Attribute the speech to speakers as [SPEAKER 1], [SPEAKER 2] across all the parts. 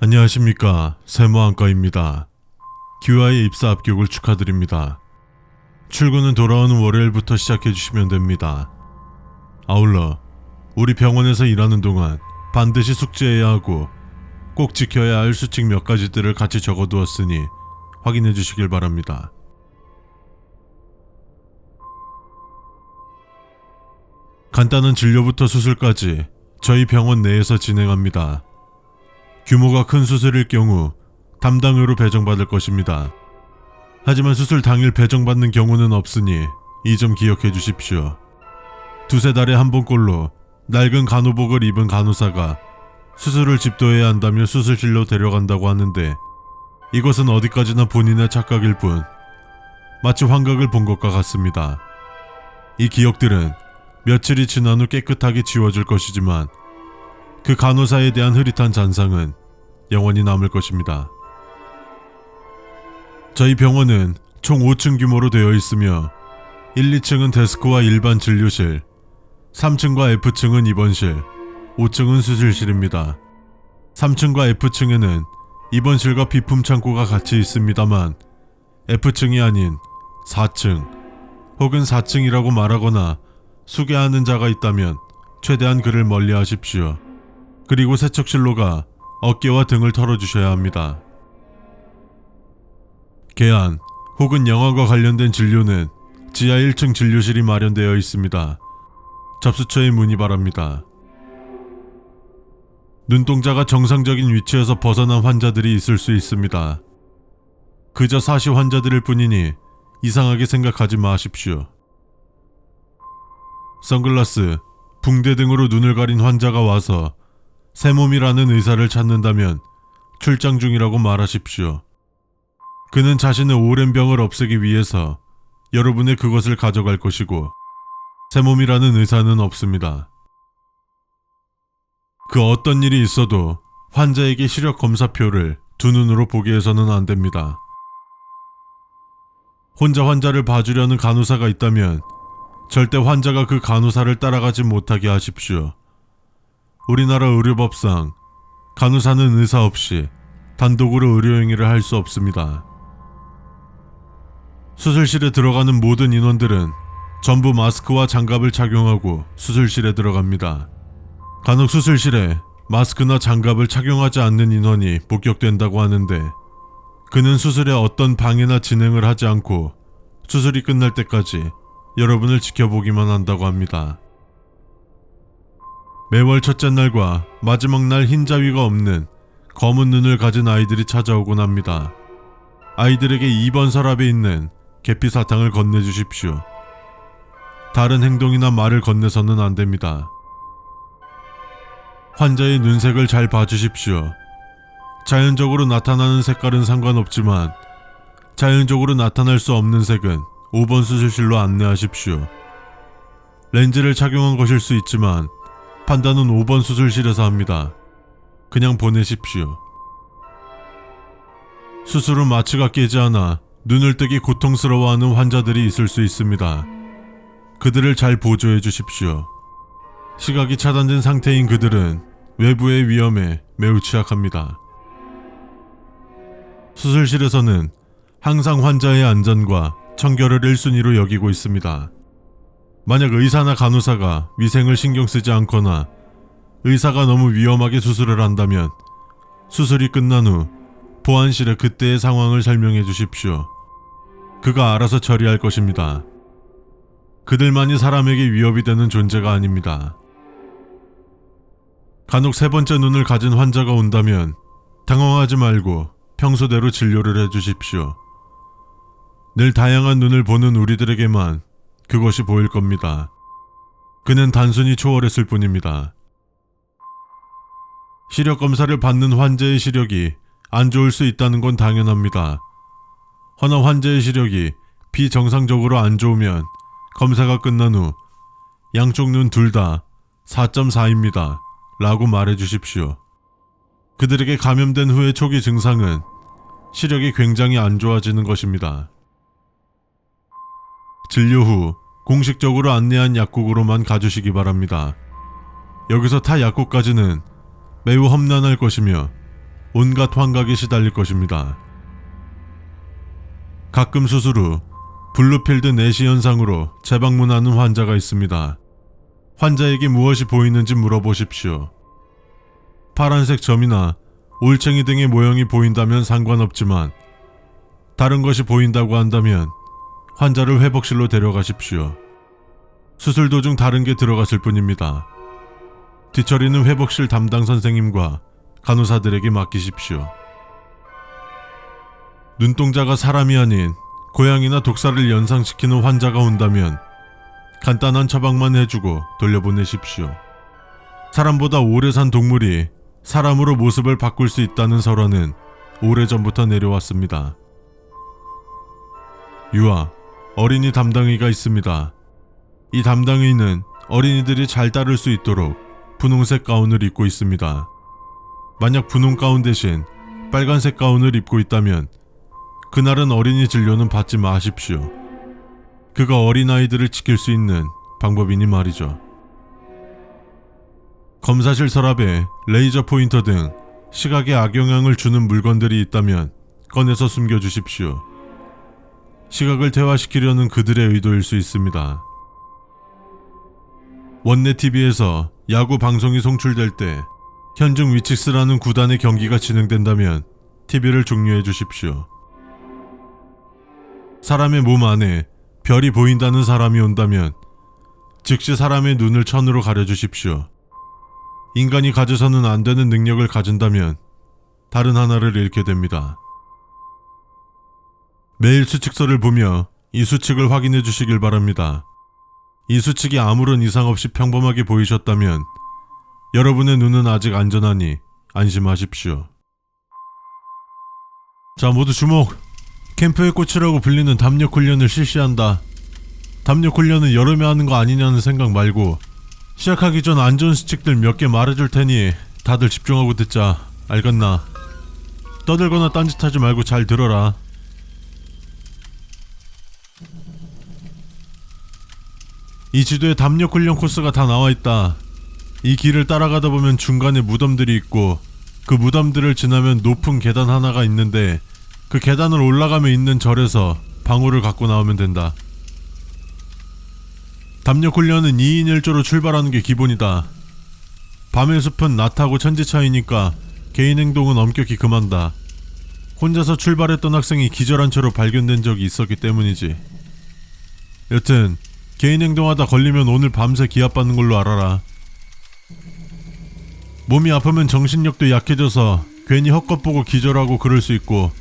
[SPEAKER 1] 안녕하십니까. 세모안과입니다. QI 입사 합격을 축하드립니다. 출근은 돌아오는 월요일부터 시작해주시면 됩니다. 아울러 우리 병원에서 일하는 동안 반드시 숙지해야 하고 꼭 지켜야 할 수칙 몇 가지들을 같이 적어두었으니 확인해 주시길 바랍니다. 간단한 진료부터 수술까지 저희 병원 내에서 진행합니다. 규모가 큰 수술일 경우 담당으로 배정받을 것입니다. 하지만 수술 당일 배정받는 경우는 없으니 이 점 기억해 주십시오. 두세 달에 한 번꼴로 낡은 간호복을 입은 간호사가 수술을 집도해야 한다며 수술실로 데려간다고 하는데 이것은 어디까지나 본인의 착각일 뿐 마치 환각을 본 것과 같습니다. 이 기억들은 며칠이 지난 후 깨끗하게 지워질 것이지만 그 간호사에 대한 흐릿한 잔상은 영원히 남을 것입니다. 저희 병원은 총 5층 규모로 되어 있으며 1, 2층은 데스크와 일반 진료실, 3층과 F층은 입원실, 5층은 수술실입니다. 3층과 F층에는 입원실과 비품 창고가 같이 있습니다만 F층이 아닌 4층 혹은 4층이라고 말하거나 수괴하는 자가 있다면 최대한 그를 멀리 하십시오. 그리고 세척실로가 어깨와 등을 털어주셔야 합니다. 개안 혹은 영아과 관련된 진료는 지하 1층 진료실이 마련되어 있습니다. 접수처에 문의 바랍니다. 눈동자가 정상적인 위치에서 벗어난 환자들이 있을 수 있습니다. 그저 사시 환자들일 뿐이니 이상하게 생각하지 마십시오. 선글라스, 붕대 등으로 눈을 가린 환자가 와서 세몸이라는 의사를 찾는다면 출장 중이라고 말하십시오. 그는 자신의 오랜 병을 없애기 위해서 여러분의 그것을 가져갈 것이고 세몸이라는 의사는 없습니다. 그 어떤 일이 있어도 환자에게 시력 검사표를 두 눈으로 보게 해서는 안 됩니다. 혼자 환자를 봐주려는 간호사가 있다면 절대 환자가 그 간호사를 따라가지 못하게 하십시오. 우리나라 의료법상 간호사는 의사 없이 단독으로 의료행위를 할 수 없습니다. 수술실에 들어가는 모든 인원들은 전부 마스크와 장갑을 착용하고 수술실에 들어갑니다. 간혹 수술실에 마스크나 장갑을 착용하지 않는 인원이 목격된다고 하는데 그는 수술에 어떤 방해나 진행을 하지 않고 수술이 끝날 때까지 여러분을 지켜보기만 한다고 합니다. 매월 첫째 날과 마지막 날 흰자위가 없는 검은 눈을 가진 아이들이 찾아오곤 합니다. 아이들에게 2번 서랍에 있는 계피사탕을 건네주십시오. 다른 행동이나 말을 건네서는 안 됩니다. 환자의 눈색을 잘 봐주십시오. 자연적으로 나타나는 색깔은 상관없지만 자연적으로 나타날 수 없는 색은 5번 수술실로 안내하십시오. 렌즈를 착용한 것일 수 있지만 판단은 5번 수술실에서 합니다. 그냥 보내십시오. 수술 후 마취가 깨지 않아 눈을 뜨기 고통스러워하는 환자들이 있을 수 있습니다. 그들을 잘 보조해 주십시오. 시각이 차단된 상태인 그들은 외부의 위험에 매우 취약합니다. 수술실에서는 항상 환자의 안전과 청결을 1순위로 여기고 있습니다. 만약 의사나 간호사가 위생을 신경 쓰지 않거나 의사가 너무 위험하게 수술을 한다면 수술이 끝난 후 보안실에 그때의 상황을 설명해 주십시오. 그가 알아서 처리할 것입니다. 그들만이 사람에게 위협이 되는 존재가 아닙니다. 간혹 세 번째 눈을 가진 환자가 온다면 당황하지 말고 평소대로 진료를 해주십시오. 늘 다양한 눈을 보는 우리들에게만 그것이 보일 겁니다. 그는 단순히 초월했을 뿐입니다. 시력 검사를 받는 환자의 시력이 안 좋을 수 있다는 건 당연합니다. 허나 환자의 시력이 비정상적으로 안 좋으면 검사가 끝난 후 양쪽 눈 둘 다 4.4입니다. 라고 말해 주십시오. 그들에게 감염된 후의 초기 증상은 시력이 굉장히 안 좋아지는 것입니다. 진료 후 공식적으로 안내한 약국으로만 가주시기 바랍니다. 여기서 타 약국까지는 매우 험난할 것이며 온갖 환각에 시달릴 것입니다. 가끔 수술 후 블루필드 내시 현상으로 재방문하는 환자가 있습니다. 환자에게 무엇이 보이는지 물어보십시오. 파란색 점이나 올챙이 등의 모형이 보인다면 상관없지만 다른 것이 보인다고 한다면 환자를 회복실로 데려가십시오. 수술 도중 다른 게 들어갔을 뿐입니다. 뒤처리는 회복실 담당 선생님과 간호사들에게 맡기십시오. 눈동자가 사람이 아닌 고양이나 독사를 연상시키는 환자가 온다면 간단한 처방만 해주고 돌려보내십시오. 사람보다 오래 산 동물이 사람으로 모습을 바꿀 수 있다는 설화는 오래전부터 내려왔습니다. 유아, 어린이 담당의가 있습니다. 이 담당의는 어린이들이 잘 따를 수 있도록 분홍색 가운을 입고 있습니다. 만약 분홍 가운 대신 빨간색 가운을 입고 있다면 그날은 어린이 진료는 받지 마십시오. 그가 어린아이들을 지킬 수 있는 방법이니 말이죠. 검사실 서랍에 레이저 포인터 등 시각에 악영향을 주는 물건들이 있다면 꺼내서 숨겨주십시오. 시각을 퇴화시키려는 그들의 의도일 수 있습니다. 원내 TV에서 야구 방송이 송출될 때 현중 위칙스라는 구단의 경기가 진행된다면 TV를 종료해 주십시오. 사람의 몸 안에 별이 보인다는 사람이 온다면 즉시 사람의 눈을 천으로 가려주십시오. 인간이 가져서는 안 되는 능력을 가진다면 다른 하나를 잃게 됩니다. 매일 수칙서를 보며 이 수칙을 확인해 주시길 바랍니다. 이 수칙이 아무런 이상 없이 평범하게 보이셨다면 여러분의 눈은 아직 안전하니 안심하십시오. 자, 모두 주목! 캠프의 꽃이라고 불리는 담력 훈련을 실시한다. 담력 훈련은 여름에 하는 거 아니냐는 생각 말고 시작하기 전 안전 수칙들 몇 개 말해줄 테니 다들 집중하고 듣자. 알겠나? 떠들거나 딴짓하지 말고 잘 들어라. 이 지도에 담력 훈련 코스가 다 나와있다. 이 길을 따라가다 보면 중간에 무덤들이 있고 그 무덤들을 지나면 높은 계단 하나가 있는데 그 계단을 올라가면 있는 절에서 방울을 갖고 나오면 된다. 담력 훈련은 2인 1조로 출발하는 게 기본이다. 밤의 숲은 낮하고 천지 차이니까 개인 행동은 엄격히 금한다. 혼자서 출발했던 학생이 기절한 채로 발견된 적이 있었기 때문이지. 여튼 개인 행동하다 걸리면 오늘 밤새 기합받는 걸로 알아라. 몸이 아프면 정신력도 약해져서 괜히 헛것 보고 기절하고 그럴 수 있고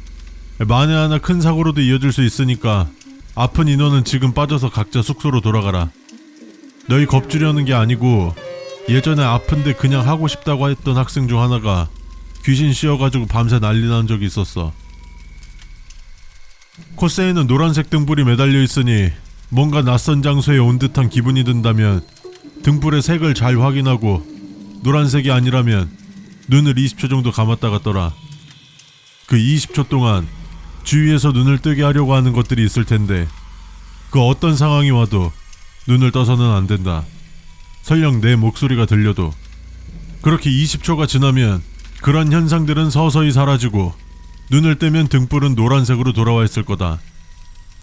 [SPEAKER 1] 만에 하나 큰 사고로도 이어질 수 있으니까 아픈 인원은 지금 빠져서 각자 숙소로 돌아가라. 너희 겁주려는 게 아니고 예전에 아픈데 그냥 하고 싶다고 했던 학생 중 하나가 귀신 씌어가지고 밤새 난리 난 적이 있었어. 코스에는 노란색 등불이 매달려 있으니 뭔가 낯선 장소에 온 듯한 기분이 든다면 등불의 색을 잘 확인하고 노란색이 아니라면 눈을 20초 정도 감았다가 떠라. 그 20초 동안 주위에서 눈을 뜨게 하려고 하는 것들이 있을 텐데 그 어떤 상황이 와도 눈을 떠서는 안 된다. 설령 내 목소리가 들려도. 그렇게 20초가 지나면 그런 현상들은 서서히 사라지고 눈을 뜨면 등불은 노란색으로 돌아와 있을 거다.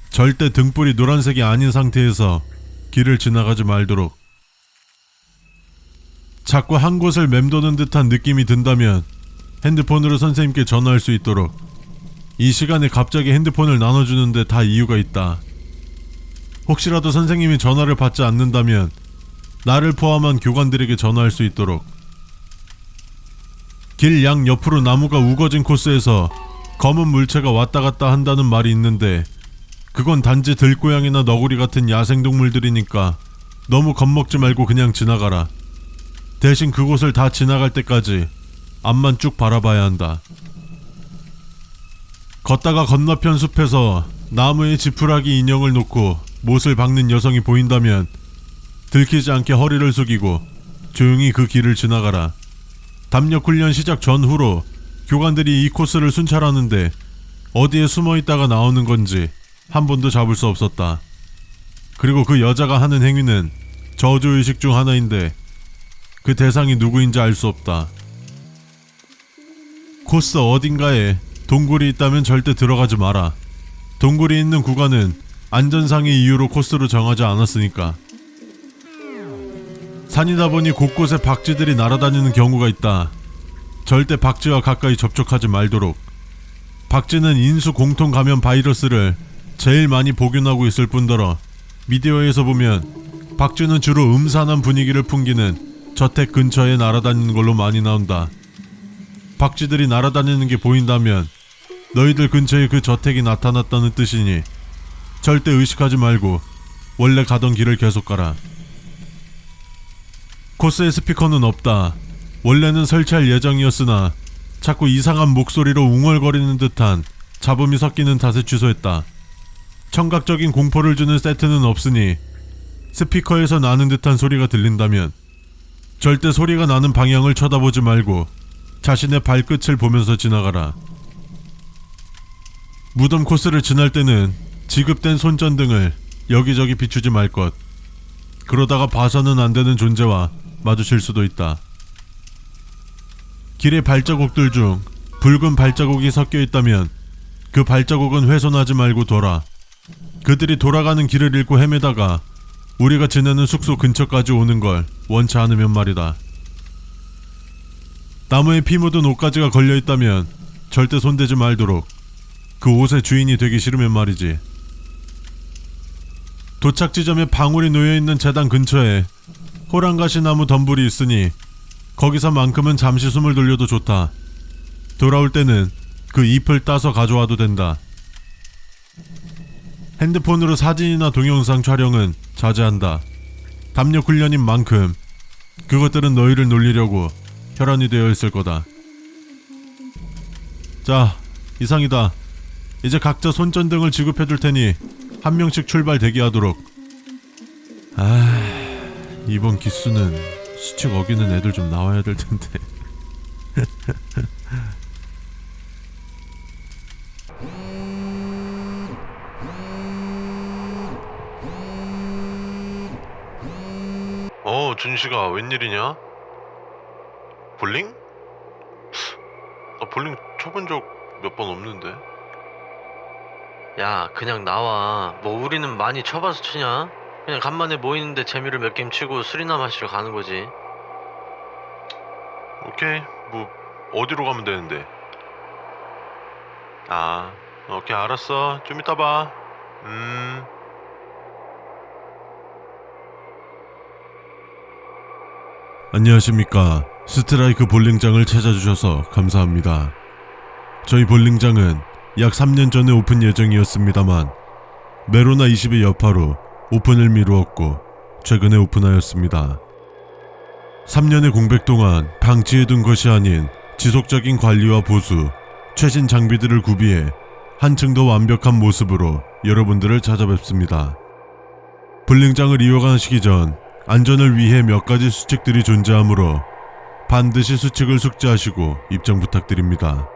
[SPEAKER 1] 절대 등불이 노란색이 아닌 상태에서 길을 지나가지 말도록. 자꾸 한 곳을 맴도는 듯한 느낌이 든다면 핸드폰으로 선생님께 전화할 수 있도록. 이 시간에 갑자기 핸드폰을 나눠주는데 다 이유가 있다. 혹시라도 선생님이 전화를 받지 않는다면 나를 포함한 교관들에게 전화할 수 있도록. 길 양 옆으로 나무가 우거진 코스에서 검은 물체가 왔다 갔다 한다는 말이 있는데 그건 단지 들고양이나 너구리 같은 야생동물들이니까 너무 겁먹지 말고 그냥 지나가라. 대신 그곳을 다 지나갈 때까지 앞만 쭉 바라봐야 한다. 걷다가 건너편 숲에서 나무에 지푸라기 인형을 놓고 못을 박는 여성이 보인다면 들키지 않게 허리를 숙이고 조용히 그 길을 지나가라. 담력 훈련 시작 전후로 교관들이 이 코스를 순찰하는데 어디에 숨어있다가 나오는 건지 한 번도 잡을 수 없었다. 그리고 그 여자가 하는 행위는 저주의식 중 하나인데 그 대상이 누구인지 알 수 없다. 코스 어딘가에 동굴이 있다면 절대 들어가지 마라. 동굴이 있는 구간은 안전상의 이유로 코스로 정하지 않았으니까. 산이다 보니 곳곳에 박쥐들이 날아다니는 경우가 있다. 절대 박쥐와 가까이 접촉하지 말도록. 박쥐는 인수 공통 감염 바이러스를 제일 많이 복용하고 있을 뿐더러 미디어에서 보면 박쥐는 주로 음산한 분위기를 풍기는 저택 근처에 날아다니는 걸로 많이 나온다. 박쥐들이 날아다니는 게 보인다면 너희들 근처에 그 저택이 나타났다는 뜻이니 절대 의식하지 말고 원래 가던 길을 계속 가라. 코스에 스피커는 없다. 원래는 설치할 예정이었으나 자꾸 이상한 목소리로 웅얼거리는 듯한 잡음이 섞이는 탓에 취소했다. 청각적인 공포를 주는 세트는 없으니 스피커에서 나는 듯한 소리가 들린다면 절대 소리가 나는 방향을 쳐다보지 말고 자신의 발끝을 보면서 지나가라. 무덤 코스를 지날 때는 지급된 손전등을 여기저기 비추지 말 것. 그러다가 봐서는 안 되는 존재와 마주칠 수도 있다. 길의 발자국들 중 붉은 발자국이 섞여 있다면 그 발자국은 훼손하지 말고 둬라. 그들이 돌아가는 길을 잃고 헤매다가 우리가 지내는 숙소 근처까지 오는 걸 원치 않으면 말이다. 나무에 피 묻은 옷가지가 걸려있다면 절대 손대지 말도록. 그 옷의 주인이 되기 싫으면 말이지. 도착 지점에 방울이 놓여있는 재단 근처에 호랑가시 나무 덤불이 있으니 거기서만큼은 잠시 숨을 돌려도 좋다. 돌아올 때는 그 잎을 따서 가져와도 된다. 핸드폰으로 사진이나 동영상 촬영은 자제한다. 담력 훈련인 만큼 그것들은 너희를 놀리려고 혈안이 되어 있을 거다. 자, 이상이다. 이제 각자 손전등을 지급해줄 테니 한 명씩 출발 대기하도록. 이번 기수는 수칙 어기는 애들 좀 나와야 될 텐데. 준식아, 웬일이냐? 볼링? 나 볼링 쳐본 적 몇 번 없는데.
[SPEAKER 2] 야, 그냥 나와. 뭐 우리는 많이 쳐봐서 치냐? 그냥 간만에 모이는데 재미로 몇 게임 치고 술이나 마시러 가는 거지.
[SPEAKER 1] 오케이, 뭐 어디로 가면 되는데? 오케이, 알았어. 좀 이따 봐. 안녕하십니까. 스트라이크 볼링장을 찾아주셔서 감사합니다. 저희 볼링장은 약 3년 전에 오픈 예정이었습니다만 메로나 20의 여파로 오픈을 미루었고 최근에 오픈하였습니다. 3년의 공백 동안 방치해둔 것이 아닌 지속적인 관리와 보수, 최신 장비들을 구비해 한층 더 완벽한 모습으로 여러분들을 찾아뵙습니다. 볼링장을 이용하시기 전 안전을 위해 몇 가지 수칙들이 존재하므로 반드시 수칙을 숙지하시고 입장 부탁드립니다.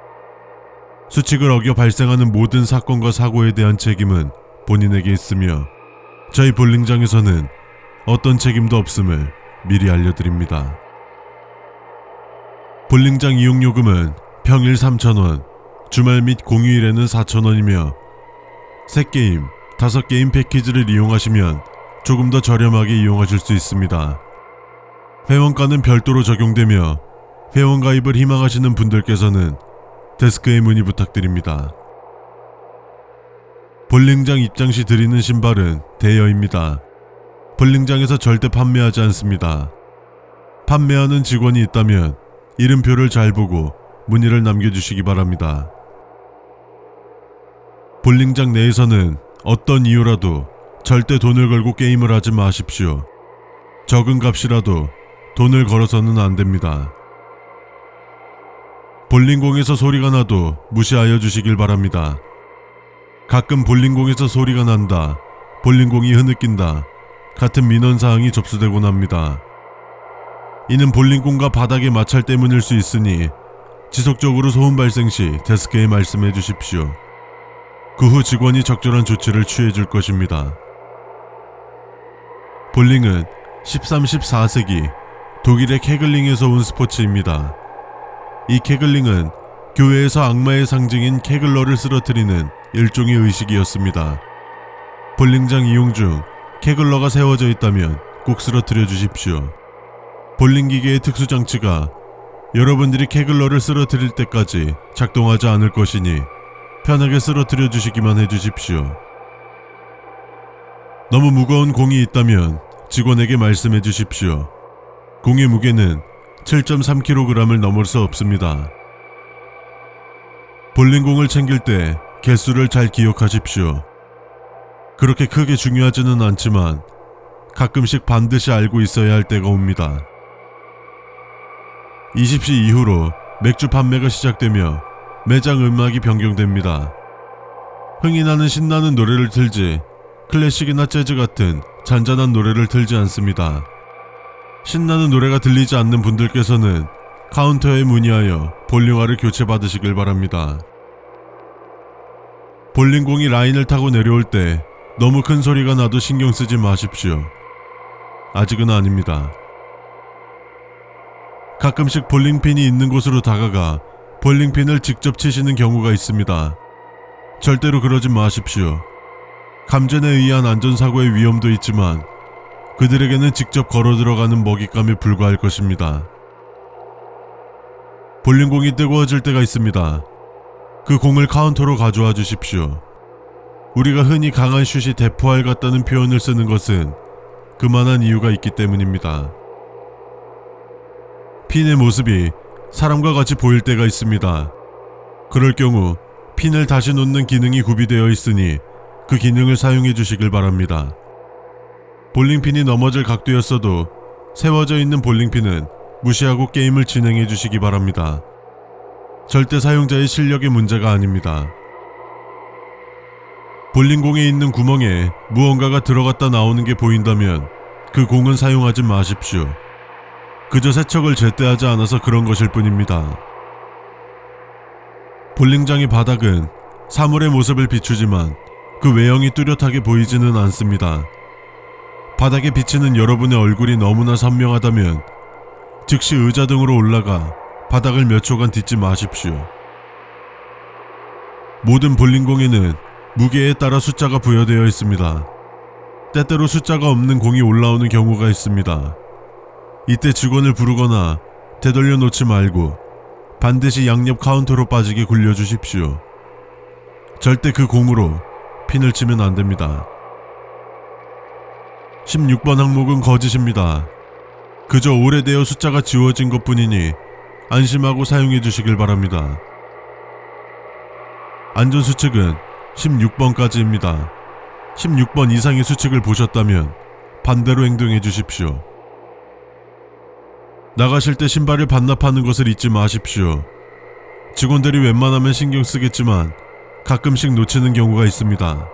[SPEAKER 1] 수칙을 어겨 발생하는 모든 사건과 사고에 대한 책임은 본인에게 있으며 저희 볼링장에서는 어떤 책임도 없음을 미리 알려드립니다. 볼링장 이용요금은 평일 3,000원, 주말 및 공휴일에는 4,000원이며 3게임, 5게임 패키지를 이용하시면 조금 더 저렴하게 이용하실 수 있습니다. 회원가는 별도로 적용되며 회원 가입을 희망하시는 분들께서는 데스크에 문의 부탁드립니다. 볼링장 입장 시 드리는 신발은 대여입니다. 볼링장에서 절대 판매하지 않습니다. 판매하는 직원이 있다면 이름표를 잘 보고 문의를 남겨주시기 바랍니다. 볼링장 내에서는 어떤 이유라도 절대 돈을 걸고 게임을 하지 마십시오. 적은 값이라도 돈을 걸어서는 안 됩니다. 볼링공에서 소리가 나도 무시하여 주시길 바랍니다. 가끔 볼링공에서 소리가 난다, 볼링공이 흐느낀다 같은 민원사항이 접수되곤 합니다. 이는 볼링공과 바닥의 마찰 때문일 수 있으니 지속적으로 소음 발생 시 데스크에 말씀해 주십시오. 그 후 직원이 적절한 조치를 취해 줄 것입니다. 볼링은 13, 14세기 독일의 케글링에서 온 스포츠입니다. 이 케글링은 교회에서 악마의 상징인 케글러를 쓰러뜨리는 일종의 의식이었습니다. 볼링장 이용 중 케글러가 세워져 있다면 꼭 쓰러뜨려 주십시오. 볼링 기계의 특수 장치가 여러분들이 케글러를 쓰러뜨릴 때까지 작동하지 않을 것이니 편하게 쓰러뜨려 주시기만 해주십시오. 너무 무거운 공이 있다면 직원에게 말씀해 주십시오. 공의 무게는 7.3kg을 넘을 수 없습니다. 볼링공을 챙길 때 개수를 잘 기억하십시오. 그렇게 크게 중요하지는 않지만 가끔씩 반드시 알고 있어야 할 때가 옵니다. 20시 이후로 맥주 판매가 시작되며 매장 음악이 변경됩니다. 흥이 나는 신나는 노래를 틀지 클래식이나 재즈 같은 잔잔한 노래를 틀지 않습니다. 신나는 노래가 들리지 않는 분들께서는 카운터에 문의하여 볼링화를 교체받으시길 바랍니다. 볼링공이 라인을 타고 내려올 때 너무 큰 소리가 나도 신경 쓰지 마십시오. 아직은 아닙니다. 가끔씩 볼링핀이 있는 곳으로 다가가 볼링핀을 직접 치시는 경우가 있습니다. 절대로 그러지 마십시오. 감전에 의한 안전사고의 위험도 있지만 그들에게는 직접 걸어 들어가는 먹잇감에 불과할 것입니다. 볼링공이 뜨거워질 때가 있습니다. 그 공을 카운터로 가져와 주십시오. 우리가 흔히 강한 슛이 대포알 같다는 표현을 쓰는 것은 그만한 이유가 있기 때문입니다. 핀의 모습이 사람과 같이 보일 때가 있습니다. 그럴 경우 핀을 다시 놓는 기능이 구비되어 있으니 그 기능을 사용해 주시길 바랍니다. 볼링핀이 넘어질 각도였어도 세워져 있는 볼링핀은 무시하고 게임을 진행해 주시기 바랍니다. 절대 사용자의 실력의 문제가 아닙니다. 볼링공에 있는 구멍에 무언가가 들어갔다 나오는 게 보인다면 그 공은 사용하지 마십시오. 그저 세척을 제때 하지 않아서 그런 것일 뿐입니다. 볼링장의 바닥은 사물의 모습을 비추지만 그 외형이 뚜렷하게 보이지는 않습니다. 바닥에 비치는 여러분의 얼굴이 너무나 선명하다면 즉시 의자 등으로 올라가 바닥을 몇 초간 딛지 마십시오. 모든 볼링공에는 무게에 따라 숫자가 부여되어 있습니다. 때때로 숫자가 없는 공이 올라오는 경우가 있습니다. 이때 직원을 부르거나 되돌려 놓지 말고 반드시 양옆 카운터로 빠지게 굴려주십시오. 절대 그 공으로 핀을 치면 안됩니다. 16번 항목은 거짓입니다. 그저 오래되어 숫자가 지워진 것 뿐이니 안심하고 사용해 주시길 바랍니다. 안전수칙은 16번까지입니다. 16번 이상의 수칙을 보셨다면 반대로 행동해 주십시오. 나가실 때 신발을 반납하는 것을 잊지 마십시오. 직원들이 웬만하면 신경 쓰겠지만 가끔씩 놓치는 경우가 있습니다.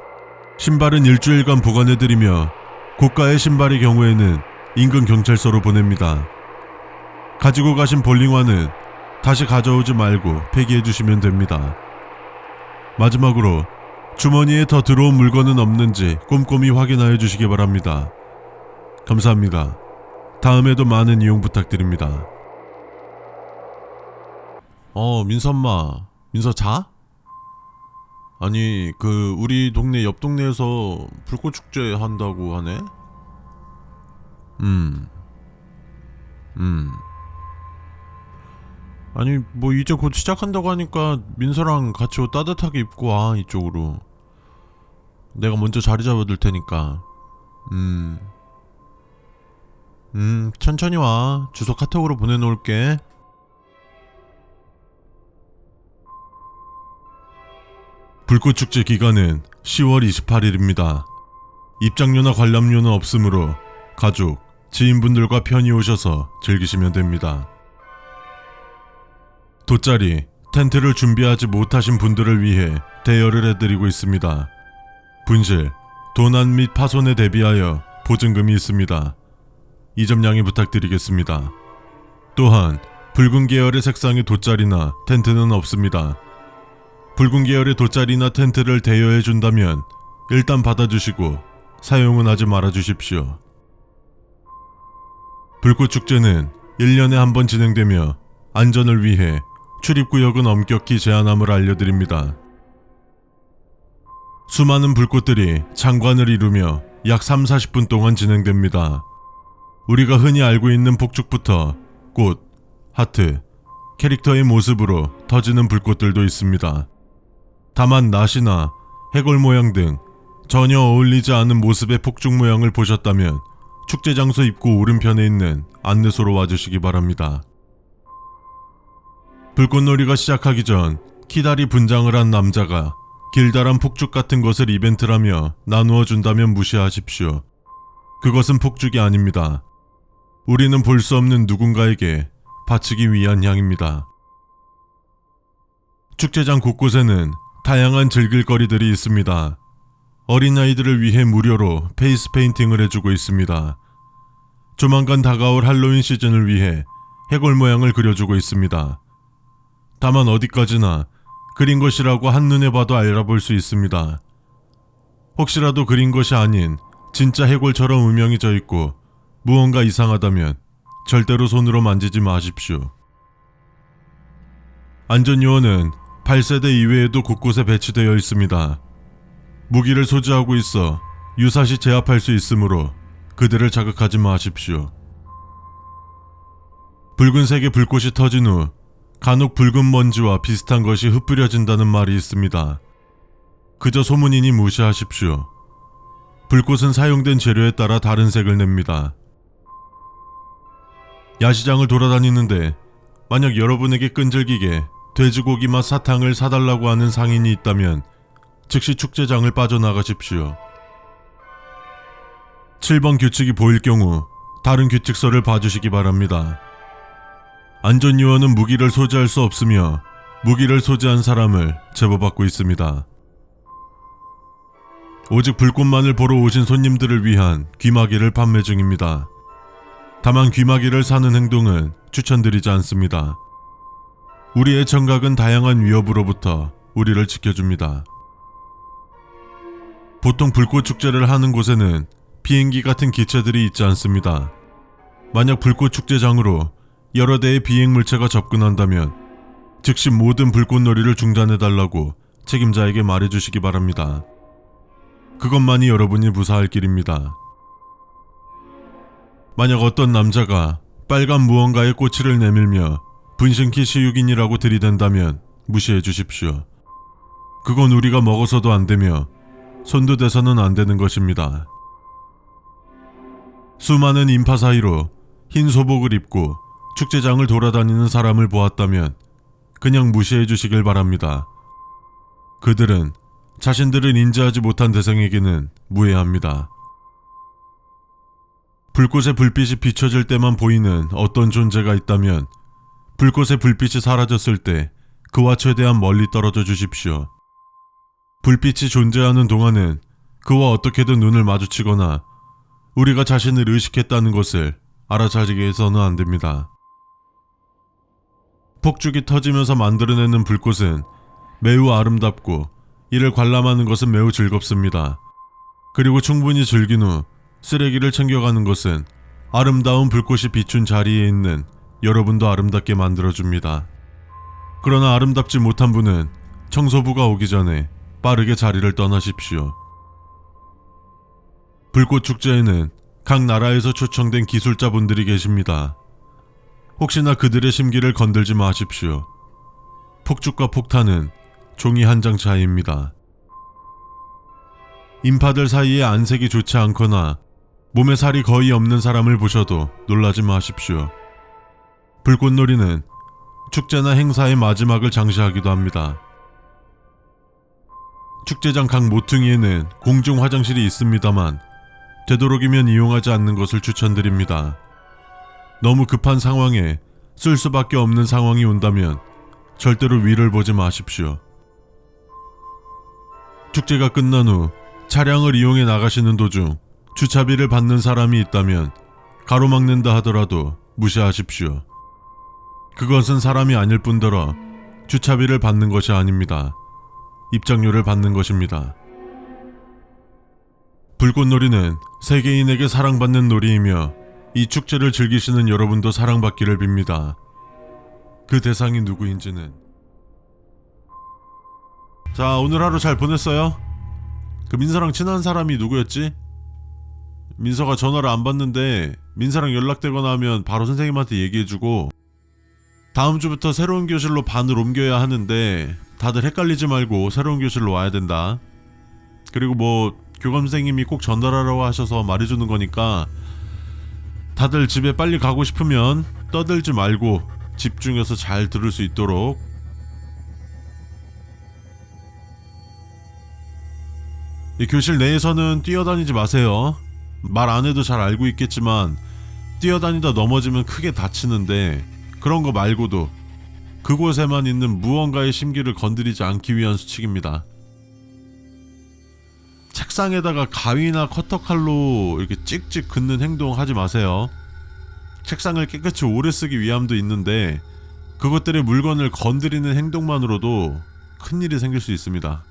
[SPEAKER 1] 신발은 일주일간 보관해드리며 고가의 신발의 경우에는 인근 경찰서로 보냅니다. 가지고 가신 볼링화는 다시 가져오지 말고 폐기해 주시면 됩니다. 마지막으로 주머니에 더 들어온 물건은 없는지 꼼꼼히 확인하여 주시기 바랍니다. 감사합니다. 다음에도 많은 이용 부탁드립니다. 민서 엄마, 민서 자? 아니 우리 동네 옆 동네에서 불꽃축제 한다고 하네? 아니 뭐 이제 곧 시작한다고 하니까 민서랑 같이 옷 따뜻하게 입고 와. 이쪽으로 내가 먼저 자리 잡아둘 테니까. 천천히 와. 주소 카톡으로 보내놓을게. 불꽃축제 기간은 10월 28일입니다. 입장료나 관람료는 없으므로 가족, 지인분들과 편히 오셔서 즐기시면 됩니다. 돗자리, 텐트를 준비하지 못하신 분들을 위해 대여를 해드리고 있습니다. 분실, 도난 및 파손에 대비하여 보증금이 있습니다. 이 점 양해 부탁드리겠습니다. 또한 붉은 계열의 색상의 돗자리나 텐트는 없습니다. 붉은 계열의 돗자리나 텐트를 대여해 준다면 일단 받아주시고 사용은 하지 말아 주십시오. 불꽃축제는 1년에 한 번 진행되며 안전을 위해 출입구역은 엄격히 제한함을 알려드립니다. 수많은 불꽃들이 장관을 이루며 약 3-40분 동안 진행됩니다. 우리가 흔히 알고 있는 폭죽부터 꽃, 하트, 캐릭터의 모습으로 터지는 불꽃들도 있습니다. 다만 낫이나 해골 모양 등 전혀 어울리지 않은 모습의 폭죽 모양을 보셨다면 축제 장소 입구 오른편에 있는 안내소로 와주시기 바랍니다. 불꽃놀이가 시작하기 전 키다리 분장을 한 남자가 길다란 폭죽 같은 것을 이벤트라며 나누어 준다면 무시하십시오. 그것은 폭죽이 아닙니다. 우리는 볼 수 없는 누군가에게 바치기 위한 향입니다. 축제장 곳곳에는 다양한 즐길 거리들이 있습니다. 어린아이들을 위해 무료로 페이스 페인팅을 해주고 있습니다. 조만간 다가올 할로윈 시즌을 위해 해골 모양을 그려주고 있습니다. 다만 어디까지나 그린 것이라고 한눈에 봐도 알아볼 수 있습니다. 혹시라도 그린 것이 아닌 진짜 해골처럼 음영이 져 있고 무언가 이상하다면 절대로 손으로 만지지 마십시오. 안전요원은 8세대 이외에도 곳곳에 배치되어 있습니다. 무기를 소지하고 있어 유사시 제압할 수 있으므로 그들을 자극하지 마십시오. 붉은색의 불꽃이 터진 후 간혹 붉은 먼지와 비슷한 것이 흩뿌려진다는 말이 있습니다. 그저 소문이니 무시하십시오. 불꽃은 사용된 재료에 따라 다른 색을 냅니다. 야시장을 돌아다니는데 만약 여러분에게 끈질기게 돼지고기 맛 사탕을 사달라고 하는 상인이 있다면 즉시 축제장을 빠져나가십시오. 7번 규칙이 보일 경우 다른 규칙서를 봐주시기 바랍니다. 안전요원은 무기를 소지할 수 없으며 무기를 소지한 사람을 제보받고 있습니다. 오직 불꽃만을 보러 오신 손님들을 위한 귀마개를 판매 중입니다. 다만 귀마개를 사는 행동은 추천드리지 않습니다. 우리의 청각은 다양한 위협으로부터 우리를 지켜줍니다. 보통 불꽃 축제를 하는 곳에는 비행기 같은 기체들이 있지 않습니다. 만약 불꽃 축제장으로 여러 대의 비행 물체가 접근한다면 즉시 모든 불꽃놀이를 중단해달라고 책임자에게 말해주시기 바랍니다. 그것만이 여러분이 무사할 길입니다. 만약 어떤 남자가 빨간 무언가에 꼬치를 내밀며 분신키 시육인이라고 들이댄다면 무시해 주십시오. 그건 우리가 먹어서도 안 되며 손도 대서는 안 되는 것입니다. 수많은 인파 사이로 흰 소복을 입고 축제장을 돌아다니는 사람을 보았다면 그냥 무시해 주시길 바랍니다. 그들은 자신들을 인지하지 못한 대상에게는 무해합니다. 불꽃의 불빛이 비춰질 때만 보이는 어떤 존재가 있다면 불꽃의 불빛이 사라졌을 때 그와 최대한 멀리 떨어져 주십시오. 불빛이 존재하는 동안은 그와 어떻게든 눈을 마주치거나 우리가 자신을 의식했다는 것을 알아차리게 해서는 안 됩니다. 폭죽이 터지면서 만들어내는 불꽃은 매우 아름답고 이를 관람하는 것은 매우 즐겁습니다. 그리고 충분히 즐긴 후 쓰레기를 챙겨가는 것은 아름다운 불꽃이 비춘 자리에 있는 여러분도 아름답게 만들어줍니다. 그러나 아름답지 못한 분은 청소부가 오기 전에 빠르게 자리를 떠나십시오. 불꽃 축제에는 각 나라에서 초청된 기술자분들이 계십니다. 혹시나 그들의 심기를 건들지 마십시오. 폭죽과 폭탄은 종이 한 장 차이입니다. 인파들 사이에 안색이 좋지 않거나 몸에 살이 거의 없는 사람을 보셔도 놀라지 마십시오. 불꽃놀이는 축제나 행사의 마지막을 장식하기도 합니다. 축제장 각 모퉁이에는 공중 화장실이 있습니다만 되도록이면 이용하지 않는 것을 추천드립니다. 너무 급한 상황에 쓸 수밖에 없는 상황이 온다면 절대로 위를 보지 마십시오. 축제가 끝난 후 차량을 이용해 나가시는 도중 주차비를 받는 사람이 있다면 가로막는다 하더라도 무시하십시오. 그것은 사람이 아닐 뿐더러 주차비를 받는 것이 아닙니다. 입장료를 받는 것입니다. 불꽃놀이는 세계인에게 사랑받는 놀이이며 이 축제를 즐기시는 여러분도 사랑받기를 빕니다. 그 대상이 누구인지는. 자, 오늘 하루 잘 보냈어요? 그 민서랑 친한 사람이 누구였지? 민서가 전화를 안 받는데 민서랑 연락되거나 하면 바로 선생님한테 얘기해주고, 다음 주부터 새로운 교실로 반을 옮겨야 하는데 다들 헷갈리지 말고 새로운 교실로 와야 된다. 그리고 뭐 교감 선생님이 꼭 전달하라고 하셔서 말해주는 거니까 다들 집에 빨리 가고 싶으면 떠들지 말고 집중해서 잘 들을 수 있도록. 이 교실 내에서는 뛰어다니지 마세요. 말 안 해도 잘 알고 있겠지만 뛰어다니다 넘어지면 크게 다치는데, 그런 거 말고도 그곳에만 있는 무언가의 심기를 건드리지 않기 위한 수칙입니다. 책상에다가 가위나 커터칼로 이렇게 찍찍 긋는 행동 하지 마세요. 책상을 깨끗이 오래 쓰기 위함도 있는데 그것들의 물건을 건드리는 행동만으로도 큰일이 생길 수 있습니다.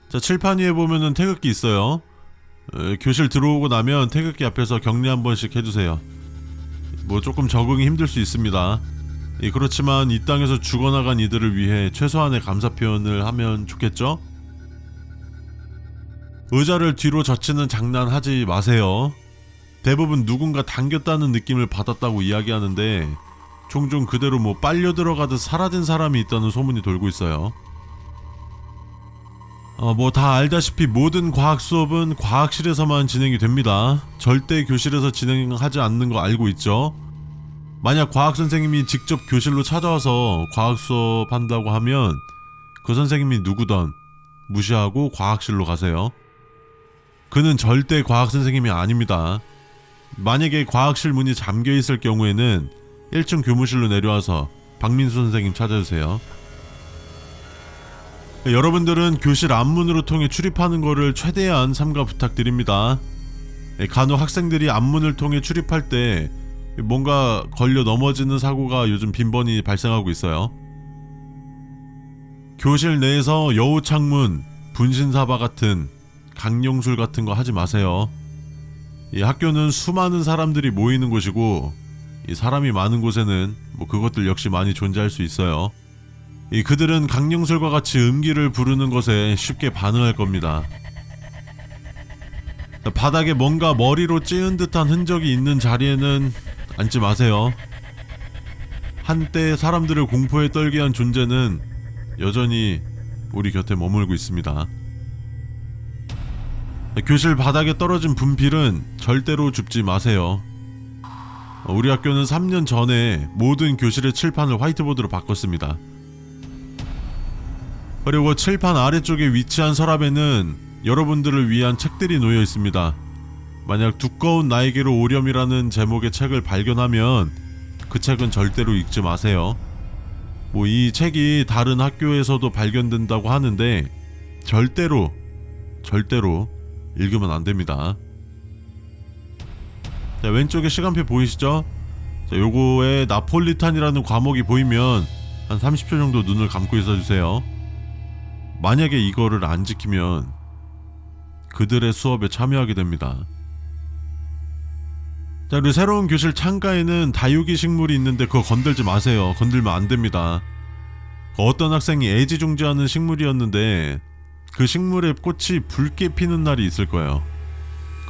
[SPEAKER 1] 자, 칠판 위에 보면은 태극기 있어요. 교실 들어오고 나면 태극기 앞에서 격리 한 번씩 해주세요. 뭐 조금 적응이 힘들 수 있습니다. 그렇지만 이 땅에서 죽어나간 이들을 위해 최소한의 감사 표현을 하면 좋겠죠? 의자를 뒤로 젖히는 장난 하지 마세요. 대부분 누군가 당겼다는 느낌을 받았다고 이야기하는데 종종 그대로 뭐 빨려 들어가듯 사라진 사람이 있다는 소문이 돌고 있어요. 뭐 다 알다시피 모든 과학 수업은 과학실에서만 진행이 됩니다. 절대 교실에서 진행하지 않는 거 알고 있죠? 만약 과학 선생님이 직접 교실로 찾아와서 과학 수업 한다고 하면 그 선생님이 누구든 무시하고 과학실로 가세요. 그는 절대 과학 선생님이 아닙니다. 만약에 과학실 문이 잠겨 있을 경우에는 1층 교무실로 내려와서 박민수 선생님 찾아주세요. 여러분들은 교실 앞문으로 통해 출입하는 거를 최대한 삼가 부탁드립니다. 간혹 학생들이 앞문을 통해 출입할 때 뭔가 걸려 넘어지는 사고가 요즘 빈번히 발생하고 있어요. 교실 내에서 여우 창문, 분신사바 같은 강령술 같은 거 하지 마세요. 이 학교는 수많은 사람들이 모이는 곳이고 이 사람이 많은 곳에는 뭐 그것들 역시 많이 존재할 수 있어요. 그들은 강령술과 같이 음기를 부르는 것에 쉽게 반응할 겁니다. 바닥에 뭔가 머리로 찌은 듯한 흔적이 있는 자리에는 앉지 마세요. 한때 사람들을 공포에 떨게 한 존재는 여전히 우리 곁에 머물고 있습니다. 교실 바닥에 떨어진 분필은 절대로 줍지 마세요. 우리 학교는 3년 전에 모든 교실의 칠판을 화이트보드로 바꿨습니다. 그리고 칠판 아래쪽에 위치한 서랍에는 여러분들을 위한 책들이 놓여 있습니다. 만약 두꺼운 나에게로 오렴이라는 제목의 책을 발견하면 그 책은 절대로 읽지 마세요. 뭐 이 책이 다른 학교에서도 발견된다고 하는데 절대로 읽으면 안 됩니다. 자, 왼쪽에 시간표 보이시죠? 자, 요거에 나폴리탄이라는 과목이 보이면 한 30초 정도 눈을 감고 있어주세요. 만약에 이거를 안 지키면 그들의 수업에 참여하게 됩니다. 자, 그리고 새로운 교실 창가에는 다육이 식물이 있는데 그거 건들지 마세요. 건들면 안 됩니다. 어떤 학생이 애지중지하는 식물이었는데 그 식물의 꽃이 붉게 피는 날이 있을 거예요.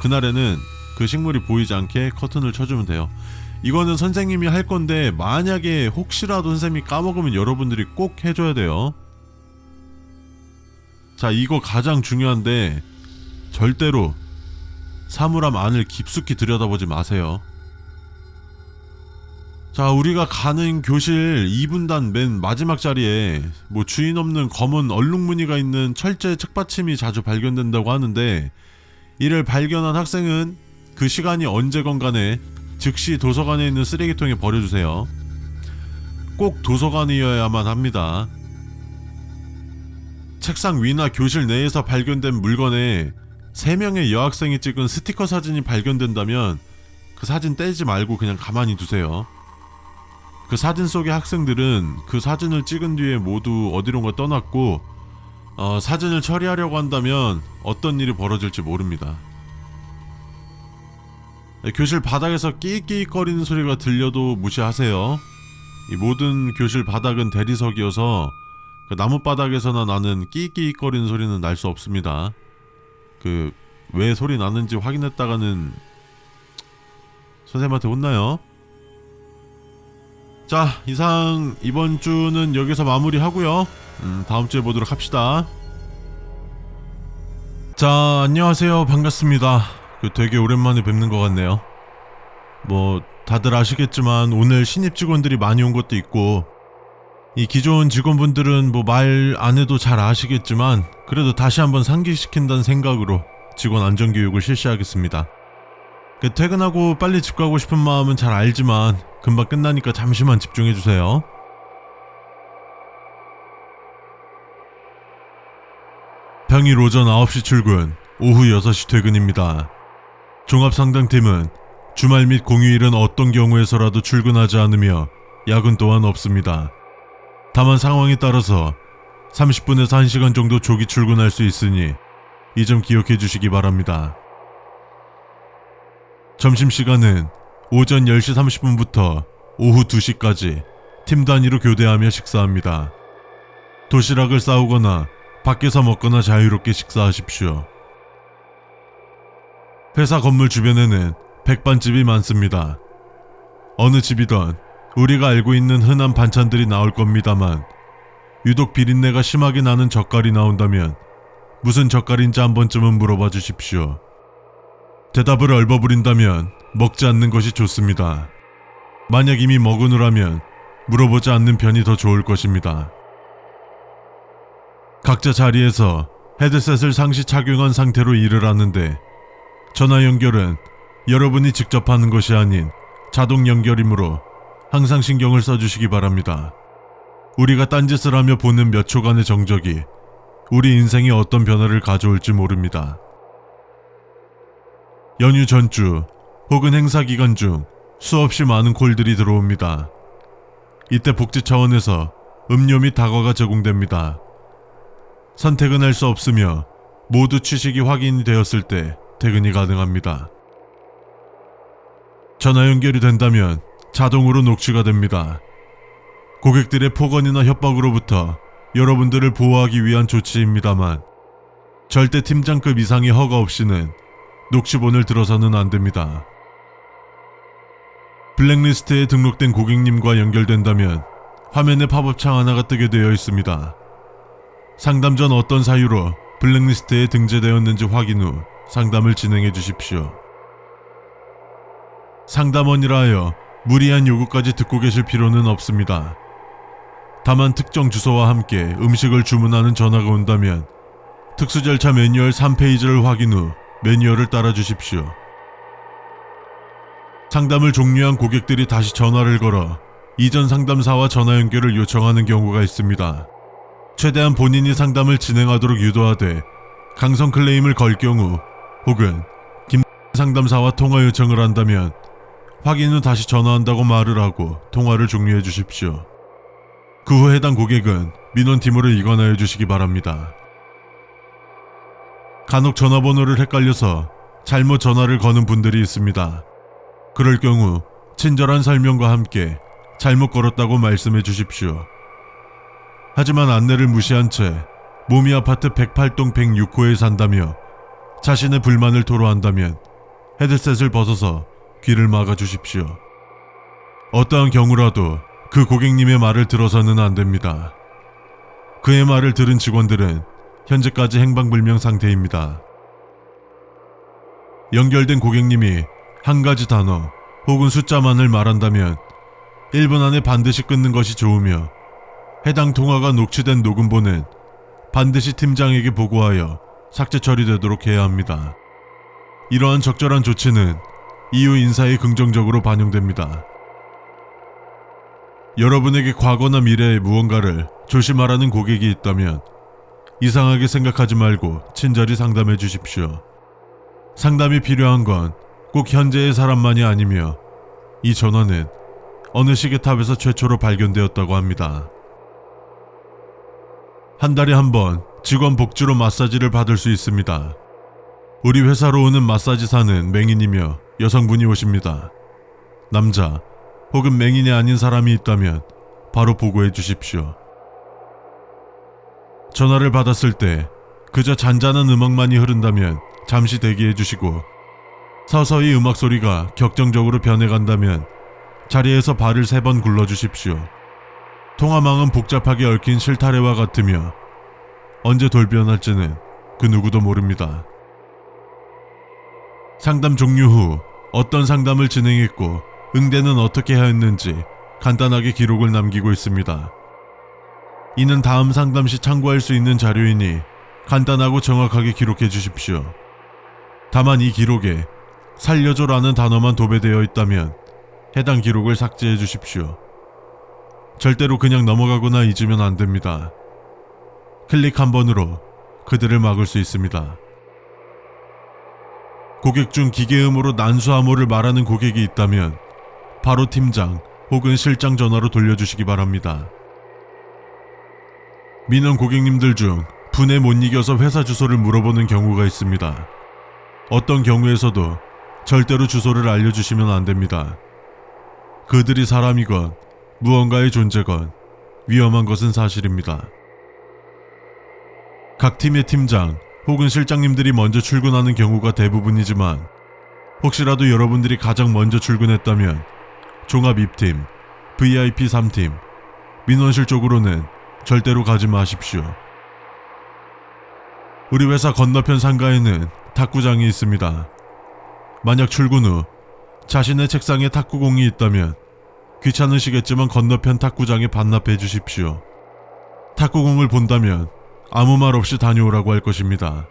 [SPEAKER 1] 그날에는 그 식물이 보이지 않게 커튼을 쳐주면 돼요. 이거는 선생님이 할 건데 만약에 혹시라도 선생님이 까먹으면 여러분들이 꼭 해줘야 돼요. 자, 이거 가장 중요한데 절대로 사물함 안을 깊숙이 들여다보지 마세요. 자, 우리가 가는 교실 2분단 맨 마지막 자리에 뭐 주인 없는 검은 얼룩무늬가 있는 철제 책받침이 자주 발견된다고 하는데, 이를 발견한 학생은 그 시간이 언제건 간에 즉시 도서관에 있는 쓰레기통에 버려주세요. 꼭 도서관이어야만 합니다. 책상 위나 교실 내에서 발견된 물건에 3명의 여학생이 찍은 스티커 사진이 발견된다면 그 사진 떼지 말고 그냥 가만히 두세요. 그 사진 속의 학생들은 그 사진을 찍은 뒤에 모두 어디론가 떠났고 사진을 처리하려고 한다면 어떤 일이 벌어질지 모릅니다. 교실 바닥에서 끼익끼익거리는 소리가 들려도 무시하세요. 이 모든 교실 바닥은 대리석이어서 그 나무 바닥에서나 나는 끼익끼익거리는 소리는 날 수 없습니다. 그 왜 소리 나는지 확인했다가는 선생님한테 혼나요. 자, 이상 이번 주는 여기서 마무리하고요. 다음 주에 보도록 합시다. 자, 안녕하세요. 반갑습니다. 되게 오랜만에 뵙는 것 같네요. 뭐 다들 아시겠지만 오늘 신입 직원들이 많이 온 것도 있고, 이 기존 직원분들은 뭐 말 안 해도 잘 아시겠지만 그래도 다시 한번 상기시킨다는 생각으로 직원 안전교육을 실시하겠습니다. 퇴근하고 빨리 집 가고 싶은 마음은 잘 알지만 금방 끝나니까 잠시만 집중해주세요. 평일 오전 9시 출근, 오후 6시 퇴근입니다. 종합상담팀은 주말 및 공휴일은 어떤 경우에서라도 출근하지 않으며 야근 또한 없습니다. 다만 상황에 따라서 30분에서 1시간 정도 조기 출근할 수 있으니 이 점 기억해 주시기 바랍니다. 점심시간은 오전 10시 30분부터 오후 2시까지 팀 단위로 교대하며 식사합니다. 도시락을 싸오거나 밖에서 먹거나 자유롭게 식사하십시오. 회사 건물 주변에는 백반집이 많습니다. 어느 집이든 우리가 알고 있는 흔한 반찬들이 나올 겁니다만, 유독 비린내가 심하게 나는 젓갈이 나온다면 무슨 젓갈인지 한 번쯤은 물어봐 주십시오. 대답을 얼버무린다면 먹지 않는 것이 좋습니다. 만약 이미 먹으느라면 물어보지 않는 편이 더 좋을 것입니다. 각자 자리에서 헤드셋을 상시 착용한 상태로 일을 하는데, 전화 연결은 여러분이 직접 하는 것이 아닌 자동 연결이므로 항상 신경을 써주시기 바랍니다. 우리가 딴짓을 하며 보는 몇 초간의 정적이 우리 인생에 어떤 변화를 가져올지 모릅니다. 연휴 전주 혹은 행사 기간 중 수없이 많은 콜들이 들어옵니다. 이때 복지 차원에서 음료 및 다과가 제공됩니다. 선택은 할 수 없으며 모두 취식이 확인이 되었을 때 퇴근이 가능합니다. 전화 연결이 된다면 자동으로 녹취가 됩니다. 고객들의 폭언이나 협박으로부터 여러분들을 보호하기 위한 조치입니다만, 절대 팀장급 이상의 허가 없이는 녹취본을 들어서는 안 됩니다. 블랙리스트에 등록된 고객님과 연결된다면 화면에 팝업창 하나가 뜨게 되어 있습니다. 상담 전 어떤 사유로 블랙리스트에 등재되었는지 확인 후 상담을 진행해 주십시오. 상담원이라 하여 무리한 요구까지 듣고 계실 필요는 없습니다. 다만 특정 주소와 함께 음식을 주문하는 전화가 온다면 특수 절차 매뉴얼 3페이지를 확인 후 매뉴얼을 따라 주십시오. 상담을 종료한 고객들이 다시 전화를 걸어 이전 상담사와 전화 연결을 요청하는 경우가 있습니다. 최대한 본인이 상담을 진행하도록 유도하되 강성 클레임을 걸 경우, 혹은 김 상담사와 통화 요청을 한다면 확인 후 다시 전화한다고 말을 하고 통화를 종료해 주십시오. 그 후 해당 고객은 민원팀으로 이관하여 주시기 바랍니다. 간혹 전화번호를 헷갈려서 잘못 전화를 거는 분들이 있습니다. 그럴 경우 친절한 설명과 함께 잘못 걸었다고 말씀해 주십시오. 하지만 안내를 무시한 채 모미 아파트 108동 106호에 산다며 자신의 불만을 토로한다면 헤드셋을 벗어서 귀를 막아 주십시오. 어떠한 경우라도 그 고객님의 말을 들어서는 안 됩니다. 그의 말을 들은 직원들은 현재까지 행방불명 상태입니다. 연결된 고객님이 한 가지 단어 혹은 숫자만을 말한다면 1분 안에 반드시 끊는 것이 좋으며, 해당 통화가 녹취된 녹음본은 반드시 팀장에게 보고하여 삭제 처리되도록 해야 합니다. 이러한 적절한 조치는 이후 인사에 긍정적으로 반영됩니다. 여러분에게 과거나 미래의 무언가를 조심하라는 고객이 있다면 이상하게 생각하지 말고 친절히 상담해 주십시오. 상담이 필요한 건 꼭 현재의 사람만이 아니며, 이 전화는 어느 시계탑에서 최초로 발견되었다고 합니다. 한 달에 한 번 직원 복지로 마사지를 받을 수 있습니다. 우리 회사로 오는 마사지사는 맹인이며 여성분이 오십니다. 남자 혹은 맹인이 아닌 사람이 있다면 바로 보고해 주십시오. 전화를 받았을 때 그저 잔잔한 음악만이 흐른다면 잠시 대기해 주시고, 서서히 음악 소리가 격정적으로 변해간다면 자리에서 발을 3번 굴러 주십시오. 통화망은 복잡하게 얽힌 실타래와 같으며 언제 돌변할지는 그 누구도 모릅니다. 상담 종료 후 어떤 상담을 진행했고 응대는 어떻게 하였는지 간단하게 기록을 남기고 있습니다. 이는 다음 상담 시 참고할 수 있는 자료이니 간단하고 정확하게 기록해 주십시오. 다만 이 기록에 살려줘라는 단어만 도배되어 있다면 해당 기록을 삭제해 주십시오. 절대로 그냥 넘어가거나 잊으면 안 됩니다. 클릭 한 번으로 그들을 막을 수 있습니다. 고객 중 기계음으로 난수암호를 말하는 고객이 있다면 바로 팀장 혹은 실장 전화로 돌려주시기 바랍니다. 민원 고객님들 중 분에 못 이겨서 회사 주소를 물어보는 경우가 있습니다. 어떤 경우에서도 절대로 주소를 알려주시면 안 됩니다. 그들이 사람이건 무언가의 존재건 위험한 것은 사실입니다. 각 팀의 팀장 혹은 실장님들이 먼저 출근하는 경우가 대부분이지만, 혹시라도 여러분들이 가장 먼저 출근했다면 종합 입팀, VIP 3팀, 민원실 쪽으로는 절대로 가지 마십시오. 우리 회사 건너편 상가에는 탁구장이 있습니다. 만약 출근 후 자신의 책상에 탁구공이 있다면 귀찮으시겠지만 건너편 탁구장에 반납해 주십시오. 탁구공을 본다면 아무 말 없이 다녀오라고 할 것입니다.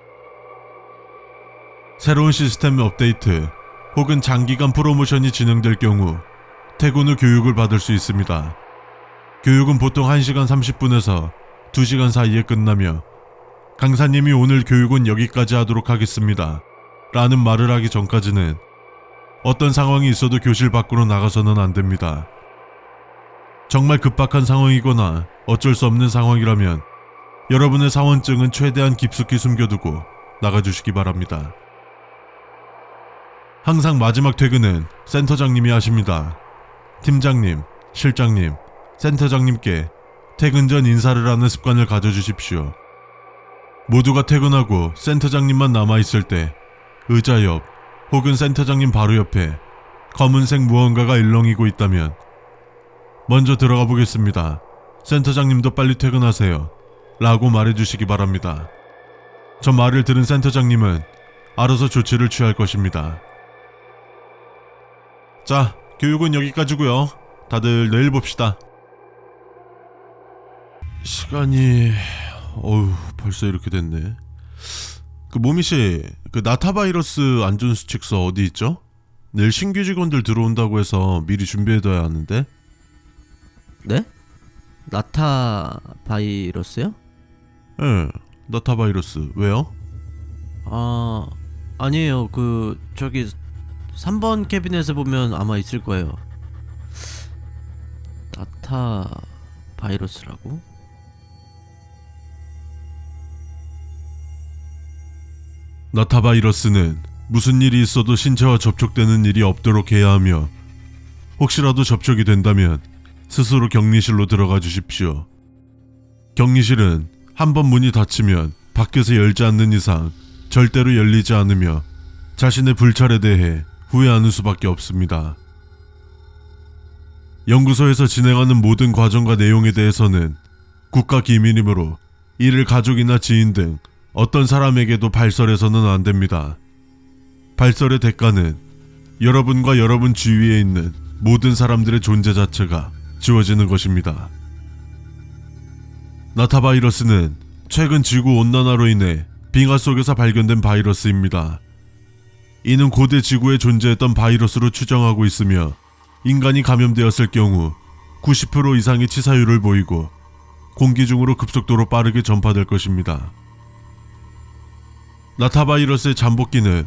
[SPEAKER 1] 새로운 시스템 업데이트 혹은 장기간 프로모션이 진행될 경우 퇴근 후 교육을 받을 수 있습니다. 교육은 보통 1시간 30분에서 2시간 사이에 끝나며 강사님이 오늘 교육은 여기까지 하도록 하겠습니다 라는 말을 하기 전까지는 어떤 상황이 있어도 교실 밖으로 나가서는 안 됩니다. 정말 급박한 상황이거나 어쩔 수 없는 상황이라면 여러분의 사원증은 최대한 깊숙이 숨겨두고 나가주시기 바랍니다. 항상 마지막 퇴근은 센터장님이 하십니다. 팀장님, 실장님, 센터장님께 퇴근 전 인사를 하는 습관을 가져주십시오. 모두가 퇴근하고 센터장님만 남아있을 때 의자 옆 혹은 센터장님 바로 옆에 검은색 무언가가 일렁이고 있다면 먼저 들어가 보겠습니다. 센터장님도 빨리 퇴근하세요 라고 말해주시기 바랍니다. 저 말을 들은 센터장님은 알아서 조치를 취할 것입니다. 자, 교육은 여기까지고요. 다들 내일 봅시다. 시간이 벌써 이렇게 됐네. 그 모미씨, 그 나타바이러스 안전수칙서 어디 있죠? 내일 신규 직원들 들어온다고 해서 미리 준비해둬야 하는데.
[SPEAKER 3] 네? 나타 바이러스요?
[SPEAKER 1] 예, 나타바이러스 왜요?
[SPEAKER 3] 아니에요. 저기 3번 캐비넷에 보면 아마 있을 거예요. 나타 바이러스라고?
[SPEAKER 1] 나타바이러스는 무슨 일이 있어도 신체와 접촉되는 일이 없도록 해야 하며, 혹시라도 접촉이 된다면 스스로 격리실로 들어가 주십시오. 격리실은 한번 문이 닫히면 밖에서 열지 않는 이상 절대로 열리지 않으며 자신의 불찰에 대해 후회하는 수밖에 없습니다. 연구소에서 진행하는 모든 과정과 내용에 대해서는 국가 기밀이므로 이를 가족이나 지인 등 어떤 사람에게도 발설해서는 안 됩니다. 발설의 대가는 여러분과 여러분 주위에 있는 모든 사람들의 존재 자체가 지워지는 것입니다. 나타바이러스는 최근 지구 온난화로 인해 빙하 속에서 발견된 바이러스입니다. 이는 고대 지구에 존재했던 바이러스로 추정하고 있으며, 인간이 감염되었을 경우 90% 이상의 치사율을 보이고 공기 중으로 급속도로 빠르게 전파될 것입니다. 나타바이러스의 잠복기는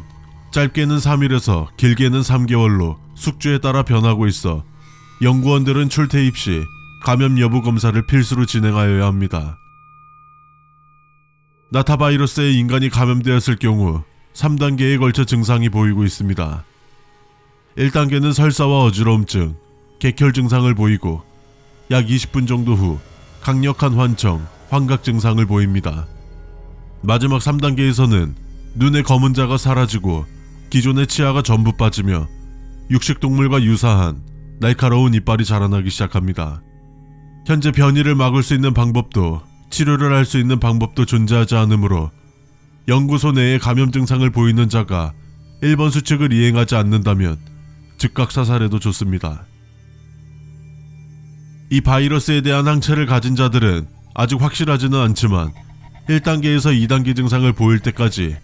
[SPEAKER 1] 짧게는 3일에서 길게는 3개월로 숙주에 따라 변하고 있어 연구원들은 출퇴입 시 감염 여부 검사를 필수로 진행하여야 합니다. 나타바이러스에 인간이 감염되었을 경우 3단계에 걸쳐 증상이 보이고 있습니다. 1단계는 설사와 어지러움증, 객혈 증상을 보이고, 약 20분 정도 후 강력한 환청, 환각 증상을 보입니다. 마지막 3단계에서는 눈의 검은 자가 사라지고 기존의 치아가 전부 빠지며 육식동물과 유사한 날카로운 이빨이 자라나기 시작합니다. 현재 변이를 막을 수 있는 방법도 치료를 할 수 있는 방법도 존재하지 않으므로 연구소 내에 감염 증상을 보이는 자가 1번 수칙을 이행하지 않는다면 즉각 사살해도 좋습니다. 이 바이러스에 대한 항체를 가진 자들은 아직 확실하지는 않지만 1단계에서 2단계 증상을 보일 때까지